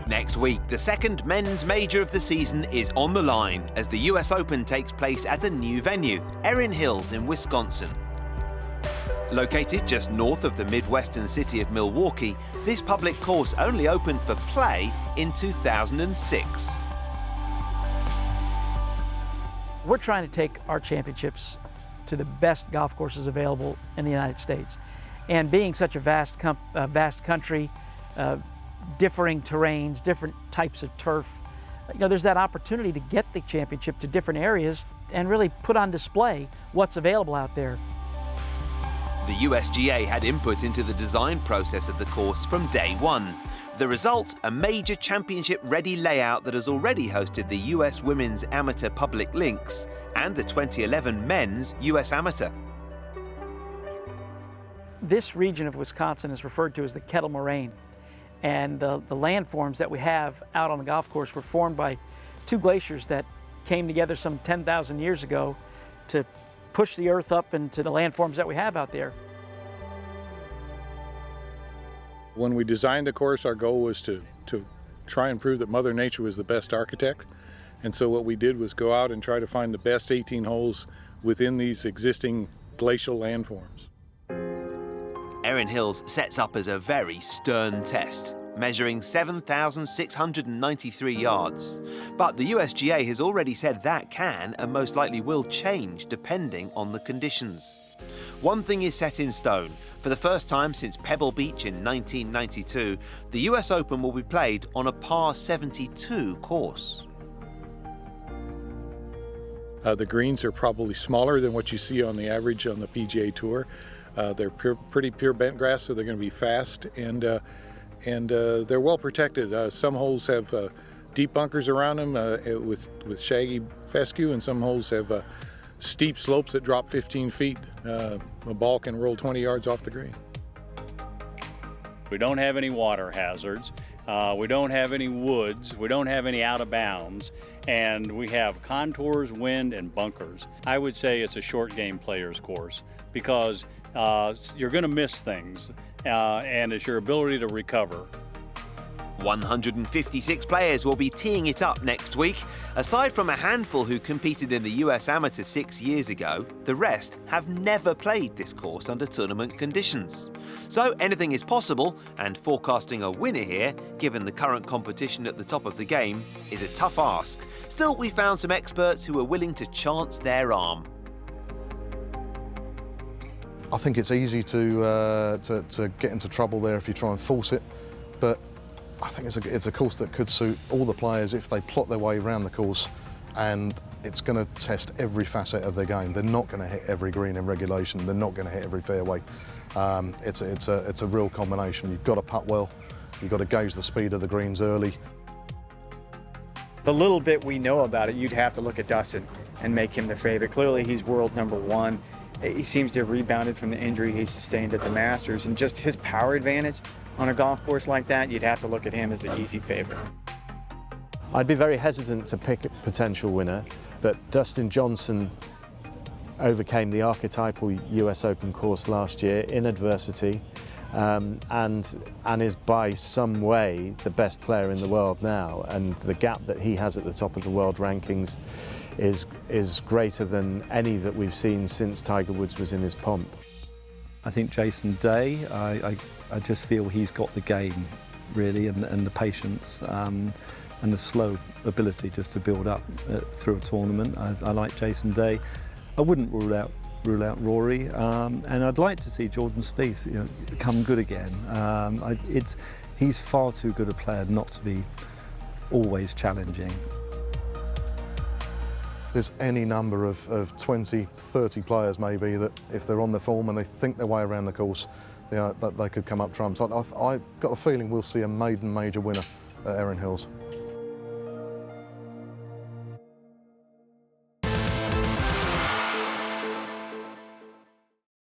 Next week, the second men's major of the season is on the line as the US Open takes place at a new venue, Erin Hills in Wisconsin. Located just north of the Midwestern city of Milwaukee, this public course only opened for play in 2006. We're trying to take our championships to the best golf courses available in the United States. And being such a vast country, differing terrains, different types of turf, there's that opportunity to get the championship to different areas and really put on display what's available out there. The USGA had input into the design process of the course from day one. The result, a major championship-ready layout that has already hosted the US Women's Amateur Public Links and the 2011 Men's US Amateur. This region of Wisconsin is referred to as the Kettle Moraine. And the landforms that we have out on the golf course were formed by two glaciers that came together some 10,000 years ago to push the earth up into the landforms that we have out there. When we designed the course, our goal was to try and prove that Mother Nature was the best architect. And so what we did was go out and try to find the best 18 holes within these existing glacial landforms. Erin Hills sets up as a very stern test, measuring 7,693 yards. But the USGA has already said that can and most likely will change depending on the conditions. One thing is set in stone. For the first time since Pebble Beach in 1992, the US Open will be played on a par 72 course. The greens are probably smaller than what you see on the average on the PGA Tour. They're pretty pure bent grass, so they're going to be fast, and they're well protected. Some holes have deep bunkers around them with shaggy fescue, and some holes have steep slopes that drop 15 feet. A ball can roll 20 yards off the green. We don't have any water hazards. We don't have any woods. We don't have any out of bounds. And we have contours, wind, and bunkers. I would say it's a short game player's course because you're going to miss things, and it's your ability to recover. 156 players will be teeing it up next week. Aside from a handful who competed in the US Amateur 6 years ago, the rest have never played this course under tournament conditions. So anything is possible, and forecasting a winner here, given the current competition at the top of the game, is a tough ask. Still, we found some experts who are willing to chance their arm. I think it's easy to get into trouble there if you try and force it, but I think it's a course that could suit all the players if they plot their way around the course, and it's going to test every facet of their game. They're not going to hit every green in regulation. They're not going to hit every fairway. It's a real combination. You've got to putt well. You've got to gauge the speed of the greens early. The little bit we know about it, you'd have to look at Dustin and make him the favorite. Clearly, he's world #1. He seems to have rebounded from the injury he sustained at the Masters, and just his power advantage on a golf course like that, you'd have to look at him as the easy favorite. I'd be very hesitant to pick a potential winner, but Dustin Johnson overcame the archetypal US Open course last year in adversity, and is by some way the best player in the world now, and the gap that he has at the top of the world rankings is greater than any that we've seen since Tiger Woods was in his pomp. I think Jason Day, I just feel he's got the game, really, and the patience and the slow ability just to build up through a tournament. I like Jason Day. I wouldn't rule out Rory, and I'd like to see Jordan Spieth, come good again. He's far too good a player not to be always challenging. There's any number of 20, 30 players maybe that if they're on the form and they think their way around the course, that they could come up trumps. I've got a feeling we'll see a maiden major winner at Erin Hills.